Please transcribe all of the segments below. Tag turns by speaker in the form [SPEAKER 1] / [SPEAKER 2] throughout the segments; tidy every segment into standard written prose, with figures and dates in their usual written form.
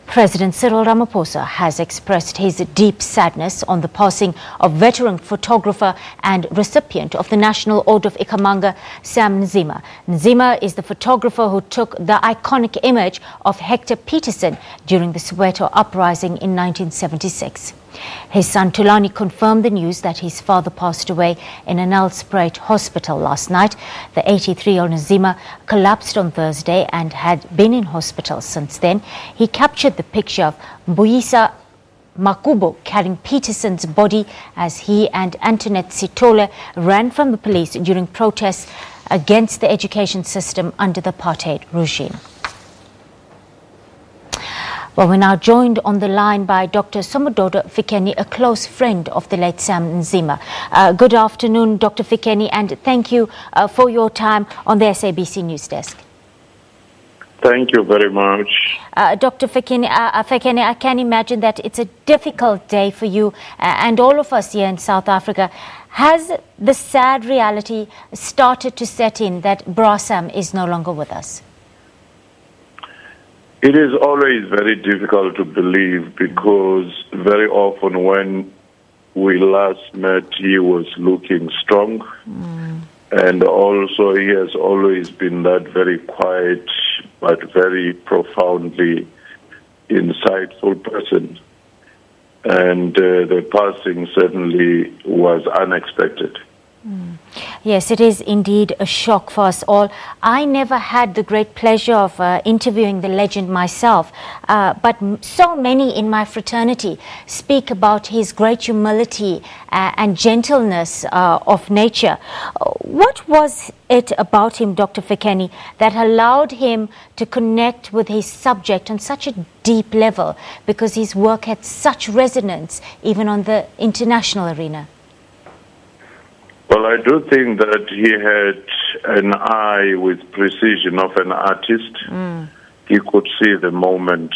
[SPEAKER 1] President Cyril Ramaphosa has expressed his deep sadness on the passing of veteran photographer and recipient of the National Order of Ikhamanga, Sam Nzima. Nzima is the photographer who took the iconic image of Hector Peterson during the Soweto uprising in 1976. His son Tulani confirmed the news that his father passed away in an Nelspruit hospital last night. The 83-year-old Nzima collapsed on Thursday and had been in hospital since then. He captured the picture of Mbuyisa Makubo carrying Peterson's body as he and Antoinette Sitole ran from the police during protests against the education system under the apartheid regime. Well, we're now joined on the line by Dr. Somadoda Fikeni, a close friend of the late Sam Nzima. Good afternoon, Dr. Fikeni, and thank you for your time on the SABC News Desk.
[SPEAKER 2] Thank you very much.
[SPEAKER 1] Dr. Fikeni, I can imagine that it's a difficult day for you and all of us here in South Africa. Has the sad reality started to set in that Bra Sam is no longer with us?
[SPEAKER 2] It is always very difficult to believe because very often when we last met, he was looking strong. And also he has always been that very quiet but very profoundly insightful person. And the passing certainly was unexpected.
[SPEAKER 1] Yes, it is indeed a shock for us all. I never had the great pleasure of interviewing the legend myself, but so many in my fraternity speak about his great humility and gentleness of nature. What was it about him, Dr. Fikeni, that allowed him to connect with his subject on such a deep level, because his work had such resonance even on the international arena?
[SPEAKER 2] Well, I do think that he had an eye with precision of an artist. He could see the moment.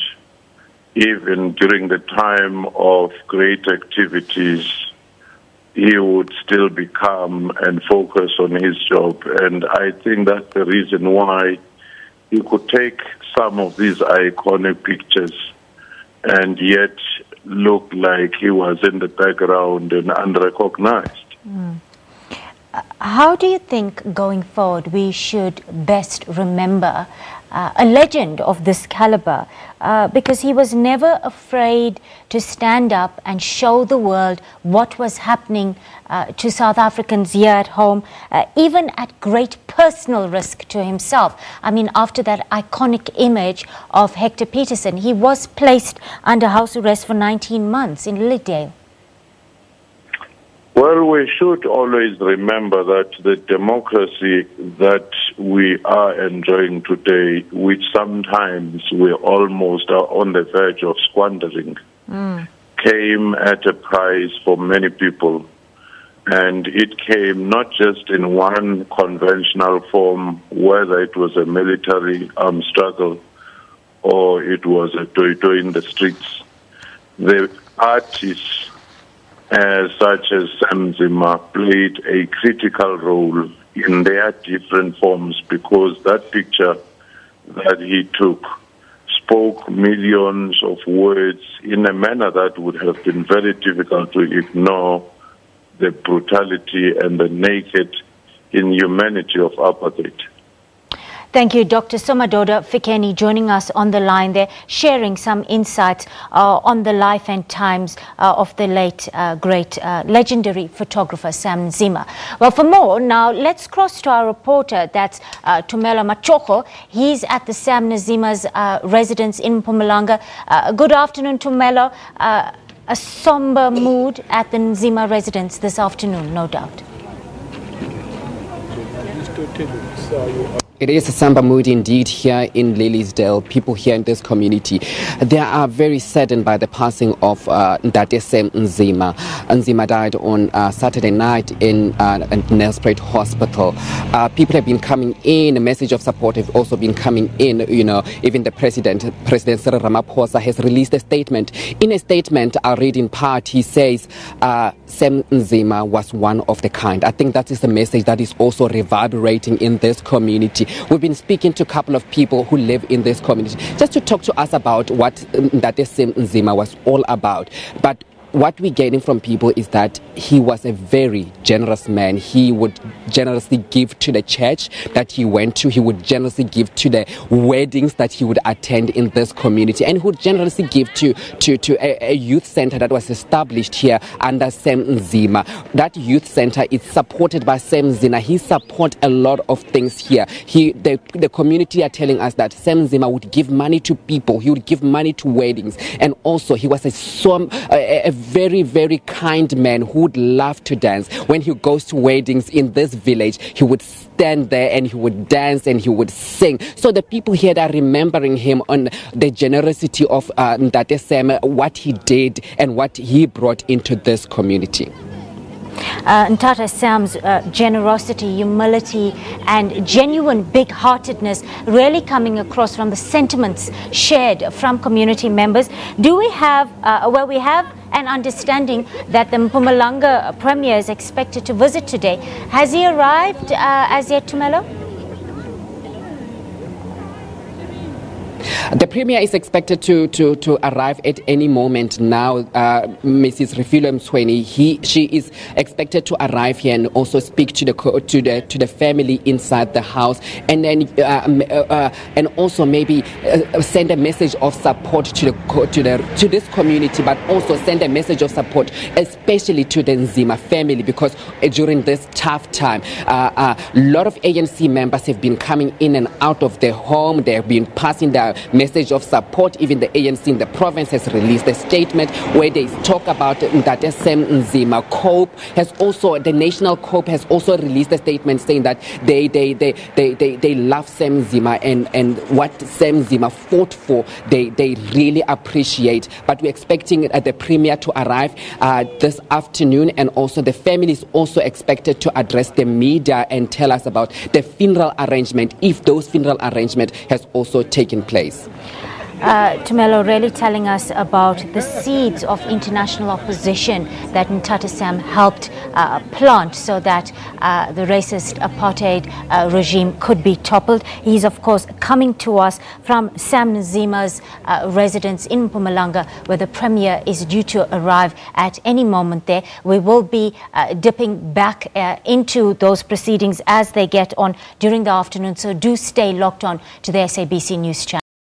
[SPEAKER 2] Even during the time of great activities, he would still be calm and focus on his job. And I think that's the reason why he could take some of these iconic pictures and yet look like he was in the background and unrecognized.
[SPEAKER 1] How do you think going forward we should best remember a legend of this caliber? Because he was never afraid to stand up and show the world what was happening to South Africans here at home, even at great personal risk to himself. I mean, after that iconic image of Hector Peterson, he was placed under house arrest for 19 months in Lilydale.
[SPEAKER 2] Well, we should always remember that the democracy that we are enjoying today, which sometimes we almost are on the verge of squandering, came at a price for many people. And it came not just in one conventional form, whether it was a military armed struggle or it was a doido in the streets. The artists such as Sam Nzima played a critical role in their different forms, because that picture that he took spoke millions of words in a manner that would have been very difficult to ignore the brutality and the naked inhumanity of apartheid.
[SPEAKER 1] Thank you, Dr. Somadoda Fikeni, joining us on the line there, sharing some insights on the life and times of the late, great, legendary photographer Sam Nzima. Well, for more, now let's cross to our reporter, that's Tumelo Machoko. He's at the Sam Nzima's residence in Mpumalanga. Good afternoon, Tumelo. A somber mood at the Nzima residence this afternoon, no doubt.
[SPEAKER 3] It is a somber mood indeed here in Lilydale. People here in this community, they are very saddened by the passing of Ndate Sam Nzima. Nzima died on Saturday night in Nelspruit Hospital. People have been coming in. A message of support have also been coming in. You know, even the President Cyril Ramaphosa has released a statement. In a statement, I'll read in part, he says, Sam Nzima was one of the kind. I think that is a message that is also reverberating in this community. community. We've been speaking to a couple of people who live in this community just to talk to us about what Sam Nzima was all about. But what we're getting from people is that he was a very generous man. He would generously give to the church that he went to. He would generously give to the weddings that he would attend in this community. And he would generously give to a youth center that was established here under Sam Nzima. That youth center is supported by Sam Nzima. He supports a lot of things here. The community are telling us that Sam Nzima would give money to people. He would give money to weddings. And also he was a very, very kind man who would love to dance. When he goes to weddings in this village, he would stand there and he would dance and he would sing. So the people here are remembering him on the generosity of Sam, what he did and what he brought into this community.
[SPEAKER 1] Ntata Sam's generosity, humility and genuine big-heartedness really coming across from the sentiments shared from community members. Do we have, we have an understanding that the Mpumalanga Premier is expected to visit today. Has he arrived as yet, Tumelo?
[SPEAKER 3] The Premier is expected to arrive at any moment now. Mrs. Refilo Msweni, she is expected to arrive here and also speak to the family inside the house, and then and also maybe send a message of support to this community, but also send a message of support especially to the Nzima family, because during this tough time, a lot of ANC members have been coming in and out of their home. They have been passing their message of support. Even the ANC in the province has released a statement where they talk about that Sam Nzima. The National COPE has also released a statement saying that they love Sam Nzima and what Sam Nzima fought for, they really appreciate. But we're expecting the Premier to arrive this afternoon, and also the family is also expected to address the media and tell us about the funeral arrangement, if those funeral arrangement has also taken place.
[SPEAKER 1] Tumelo, really telling us about the seeds of international opposition that Ntata Sam helped plant so that the racist apartheid regime could be toppled. He's, of course, coming to us from Sam Nzima's residence in Mpumalanga, where the Premier is due to arrive at any moment there. We will be dipping back into those proceedings as they get on during the afternoon, so do stay locked on to the SABC News channel.